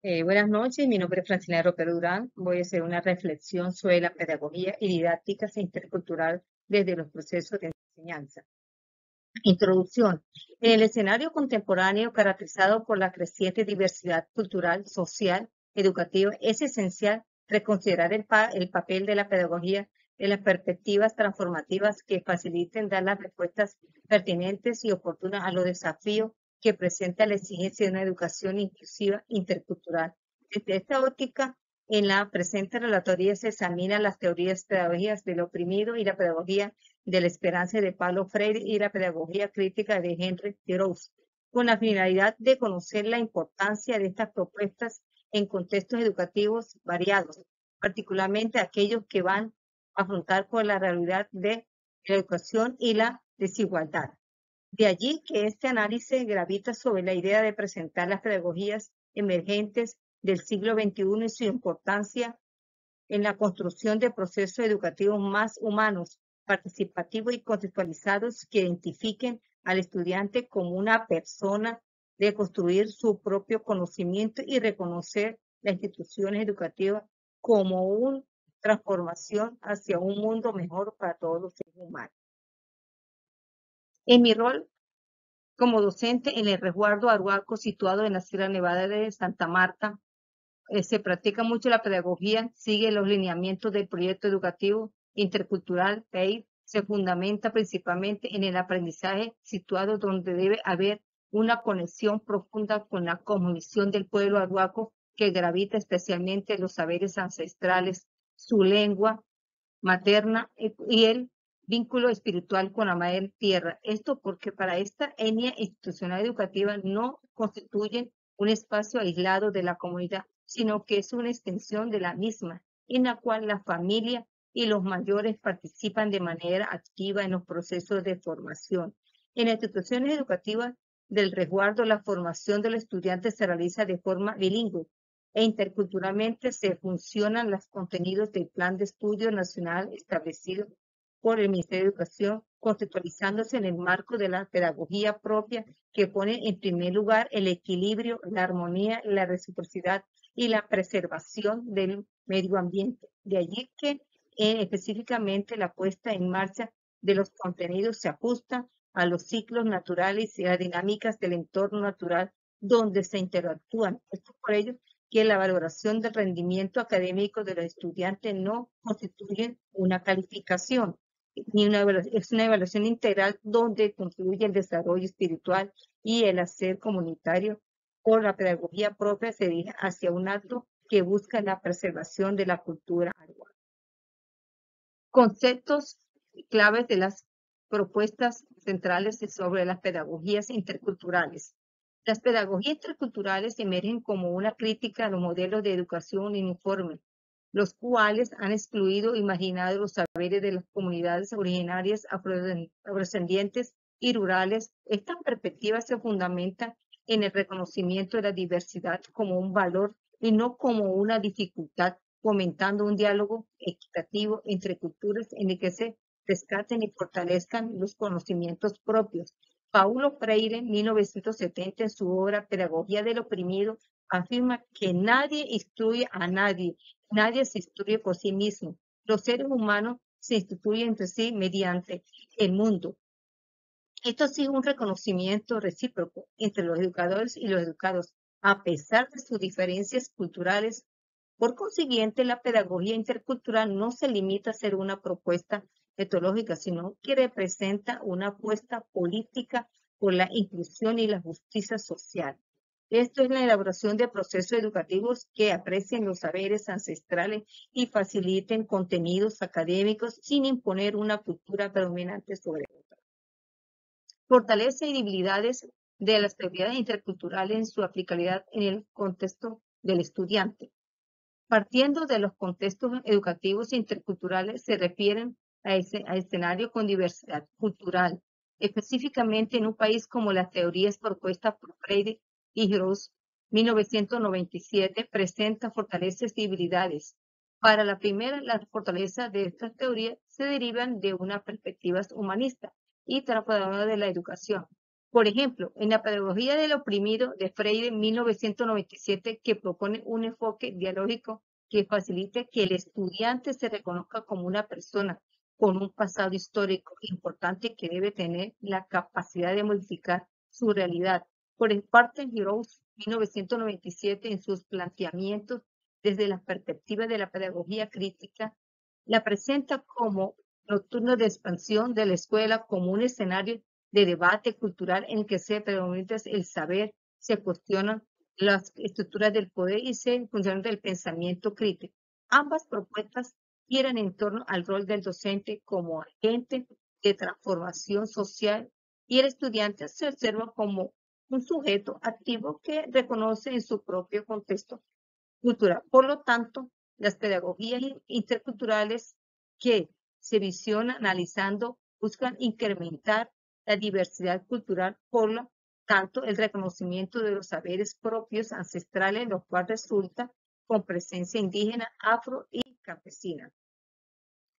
Buenas noches, mi nombre es Francina Roper Durán. Voy a hacer una reflexión sobre la pedagogía y didáctica intercultural desde los procesos de enseñanza. Introducción. En el escenario contemporáneo caracterizado por la creciente diversidad cultural, social, educativa, es esencial reconsiderar el papel de la pedagogía en las perspectivas transformativas que faciliten dar las respuestas pertinentes y oportunas a los desafíos que presenta la exigencia de una educación inclusiva intercultural. Desde esta óptica, en la presente relatoría se examinan las teorías pedagógicas del oprimido y la pedagogía de la esperanza de Paulo Freire y la pedagogía crítica de Henry Thoreau, con la finalidad de conocer la importancia de estas propuestas en contextos educativos variados, particularmente aquellos que van a afrontar con la realidad de la educación y la desigualdad. De allí que este análisis gravita sobre la idea de presentar las pedagogías emergentes del siglo XXI y su importancia en la construcción de procesos educativos más humanos, participativos y contextualizados que identifiquen al estudiante como una persona de construir su propio conocimiento y reconocer las instituciones educativas como una transformación hacia un mundo mejor para todos los seres humanos. En mi rol como docente en el resguardo Arhuaco, situado en la Sierra Nevada de Santa Marta, se practica mucho la pedagogía, sigue los lineamientos del proyecto educativo intercultural PEI, se fundamenta principalmente en el aprendizaje situado donde debe haber una conexión profunda con la cosmovisión del pueblo arhuaco que gravita especialmente en los saberes ancestrales, su lengua materna y el vínculo espiritual con la madre tierra. Esto porque para esta etnia institucional educativa no constituyen un espacio aislado de la comunidad, sino que es una extensión de la misma, en la cual la familia y los mayores participan de manera activa en los procesos de formación. En las instituciones educativas del resguardo, la formación del estudiante se realiza de forma bilingüe e interculturalmente se funcionan los contenidos del Plan de Estudio Nacional establecido por el Ministerio de Educación, contextualizándose en el marco de la pedagogía propia que pone en primer lugar el equilibrio, la armonía, la reciprocidad y la preservación del medio ambiente. De allí que específicamente la puesta en marcha de los contenidos se ajusta a los ciclos naturales y a las dinámicas del entorno natural donde se interactúan. Esto por ello que la valoración del rendimiento académico de los estudiantes no constituye una calificación, es una evaluación integral donde contribuye el desarrollo espiritual y el hacer comunitario por la pedagogía propia se dirige hacia un acto que busca la preservación de la cultura aruana. Conceptos claves de las propuestas centrales sobre las pedagogías interculturales. Las pedagogías interculturales emergen como una crítica a los modelos de educación uniforme, los cuales han excluido y marginado los saberes de las comunidades originarias afrodescendientes y rurales. Esta perspectiva se fundamenta en el reconocimiento de la diversidad como un valor y no como una dificultad, fomentando un diálogo equitativo entre culturas en el que se rescaten y fortalezcan los conocimientos propios. Paulo Freire, en 1970, en su obra Pedagogía del Oprimido, afirma que nadie instruye a nadie, nadie se instruye por sí mismo. Los seres humanos se instituyen entre sí mediante el mundo. Esto sigue un reconocimiento recíproco entre los educadores y los educados, a pesar de sus diferencias culturales. Por consiguiente, la pedagogía intercultural no se limita a ser una propuesta metodológica, sino que representa una apuesta política por la inclusión y la justicia social. Esto es la elaboración de procesos educativos que aprecien los saberes ancestrales y faciliten contenidos académicos sin imponer una cultura predominante sobre otra. Fortaleza y debilidades de las teorías interculturales en su aplicabilidad en el contexto del estudiante. Partiendo de los contextos educativos interculturales, se refieren a escenarios con diversidad cultural, específicamente en un país como las teorías propuestas por Freire y Gross, 1997, presenta fortalezas y debilidades. Para la primera, las fortalezas de estas teorías se derivan de una perspectiva humanista y transformadora de la educación. Por ejemplo, en la pedagogía del oprimido de Freire en 1997, que propone un enfoque dialógico que facilite que el estudiante se reconozca como una persona con un pasado histórico importante que debe tener la capacidad de modificar su realidad. Por parte de Rose, 1997, en sus planteamientos desde la perspectiva de la pedagogía crítica, la presenta como nocturno de expansión de la escuela como un escenario de debate cultural en el que se predomina el saber, se cuestionan las estructuras del poder y se funciona del pensamiento crítico. Ambas propuestas giran en torno al rol del docente como agente de transformación social y el estudiante se observa como un sujeto activo que reconoce en su propio contexto cultural. Por lo tanto, las pedagogías interculturales que se visionan analizando buscan incrementar la diversidad cultural, por lo tanto, el reconocimiento de los saberes propios ancestrales, lo cual resulta con presencia indígena, afro y campesina.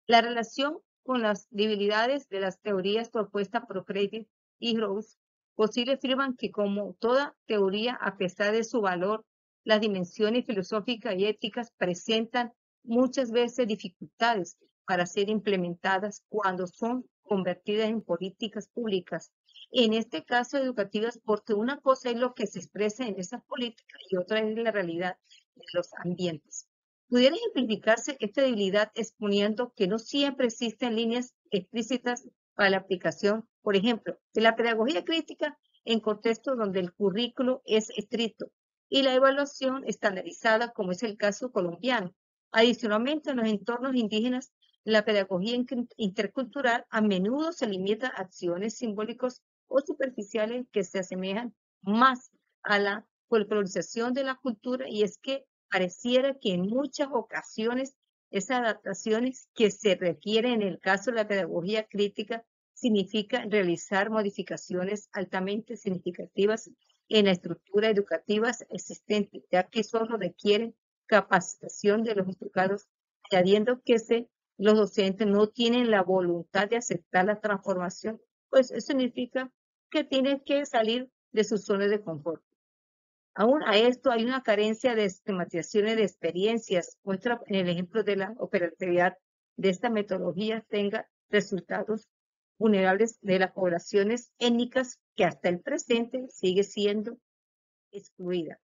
La relación con las debilidades de las teorías propuestas por Freire y Rose posible afirman que como toda teoría, a pesar de su valor, las dimensiones filosóficas y éticas presentan muchas veces dificultades para ser implementadas cuando son convertidas en políticas públicas. En este caso, educativas, porque una cosa es lo que se expresa en esas políticas y otra es la realidad de los ambientes. Pudiera ejemplificarse esta debilidad exponiendo que no siempre existen líneas explícitas para la aplicación, por ejemplo, de la pedagogía crítica en contextos donde el currículo es estricto y la evaluación estandarizada, como es el caso colombiano. Adicionalmente, en los entornos indígenas, la pedagogía intercultural a menudo se limita a acciones simbólicas o superficiales que se asemejan más a la folclorización de la cultura, y es que pareciera que en muchas ocasiones esas adaptaciones que se requieren en el caso de la pedagogía crítica significa realizar modificaciones altamente significativas en la estructura educativa existente, ya que solo requieren capacitación de los educados, añadiendo que los docentes no tienen la voluntad de aceptar la transformación, pues eso significa que tienen que salir de sus zonas de confort. Aún a esto hay una carencia de esquematizaciones de experiencias. Muestra en el ejemplo de la operatividad de esta metodología tenga resultados vulnerables de las poblaciones étnicas que hasta el presente sigue siendo excluida.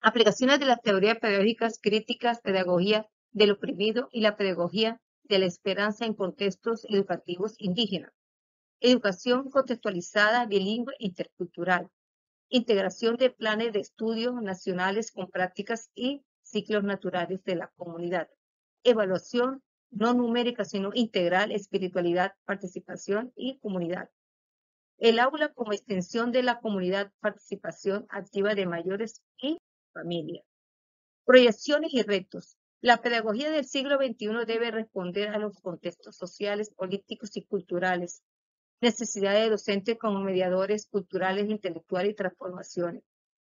Aplicaciones de las teorías pedagógicas críticas, pedagogía del oprimido y la pedagogía de la esperanza en contextos educativos indígenas. Educación contextualizada, bilingüe, intercultural. Integración de planes de estudio nacionales con prácticas y ciclos naturales de la comunidad. Evaluación no numérica, sino integral, espiritualidad, participación y comunidad. El aula como extensión de la comunidad, participación activa de mayores y familia. Proyecciones y retos. La pedagogía del siglo XXI debe responder a los contextos sociales, políticos y culturales, necesidades de docentes como mediadores culturales, intelectuales y transformaciones.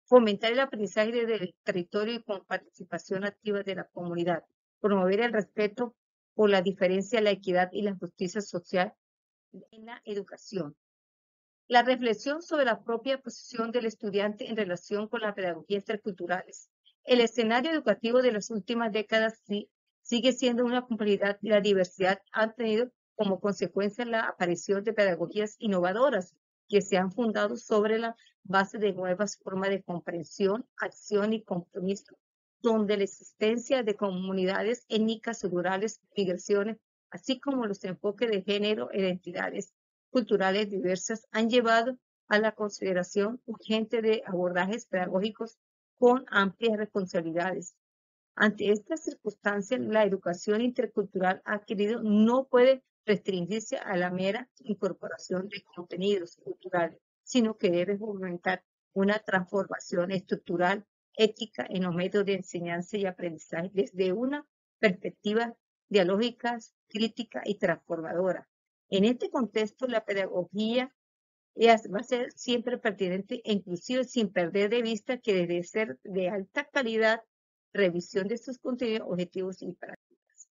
Fomentar el aprendizaje desde el territorio y con participación activa de la comunidad. Promover el respeto por la diferencia, la equidad y la justicia social en la educación. La reflexión sobre la propia posición del estudiante en relación con la pedagogía interculturales. El escenario educativo de las últimas décadas sigue siendo una complejidad y la diversidad han tenido como consecuencia la aparición de pedagogías innovadoras que se han fundado sobre la base de nuevas formas de comprensión, acción y compromiso, donde la existencia de comunidades étnicas, rurales, migraciones, así como los enfoques de género, identidades culturales diversas, han llevado a la consideración urgente de abordajes pedagógicos con amplias responsabilidades. Ante estas circunstancias, la educación intercultural adquirido no puede restringirse a la mera incorporación de contenidos culturales, sino que debe fomentar una transformación estructural, ética en los métodos de enseñanza y aprendizaje desde una perspectiva dialógica, crítica y transformadora. En este contexto, la pedagogía va a ser siempre pertinente e inclusive sin perder de vista que debe ser de alta calidad, revisión de sus contenidos, objetivos y prácticas.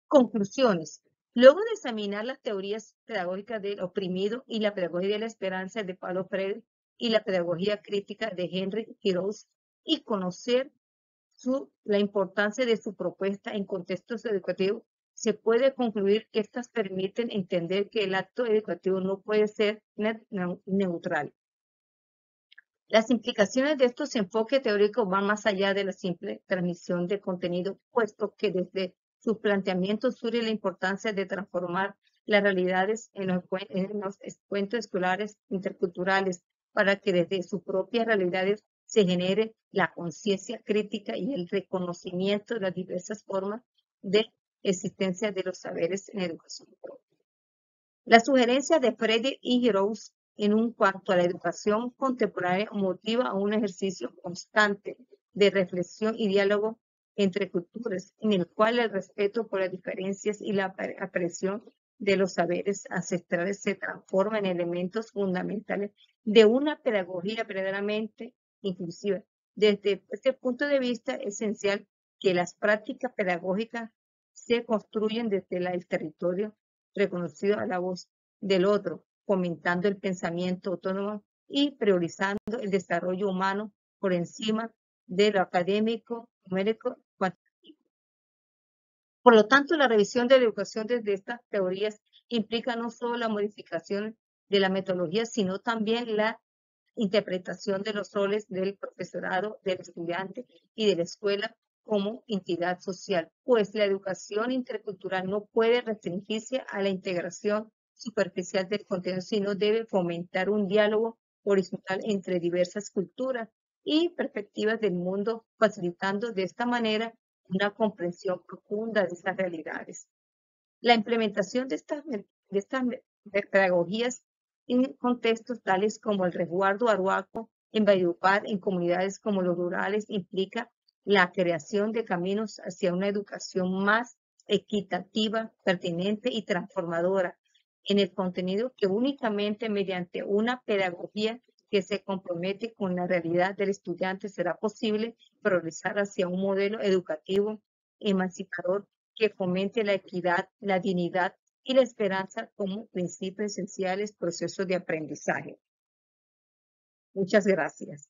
Conclusiones. Luego de examinar las teorías pedagógicas del oprimido y la pedagogía de la esperanza de Paulo Freire y la pedagogía crítica de Henry Giroux y conocer la importancia de su propuesta en contextos educativos, se puede concluir que estas permiten entender que el acto educativo no puede ser neutral. Las implicaciones de estos enfoques teóricos van más allá de la simple transmisión de contenido, puesto que desde sus planteamientos surge la importancia de transformar las realidades en los cuentos escolares interculturales para que desde sus propias realidades se genere la conciencia crítica y el reconocimiento de las diversas formas de existencia de los saberes en educación propia. La sugerencia de Freire y Giroux en cuanto a la educación contemporánea motiva a un ejercicio constante de reflexión y diálogo entre culturas, en el cual el respeto por las diferencias y la apreciación de los saberes ancestrales se transforma en elementos fundamentales de una pedagogía verdaderamente inclusiva. Desde este punto de vista, es esencial que las prácticas pedagógicas se construyen desde el territorio reconocido a la voz del otro, fomentando el pensamiento autónomo y priorizando el desarrollo humano por encima de lo académico, numérico, cuantitativo. Por lo tanto, la revisión de la educación desde estas teorías implica no solo la modificación de la metodología, sino también la interpretación de los roles del profesorado, del estudiante y de la escuela como entidad social, pues la educación intercultural no puede restringirse a la integración superficial del contenido, sino debe fomentar un diálogo horizontal entre diversas culturas y perspectivas del mundo, facilitando de esta manera una comprensión profunda de esas realidades. La implementación de estas pedagogías en contextos tales como el resguardo arhuaco en Valledupar, en comunidades como los rurales, implica la creación de caminos hacia una educación más equitativa, pertinente y transformadora en el contenido, que únicamente mediante una pedagogía que se compromete con la realidad del estudiante será posible progresar hacia un modelo educativo emancipador que fomente la equidad, la dignidad y la esperanza como principios esenciales procesos de aprendizaje. Muchas gracias.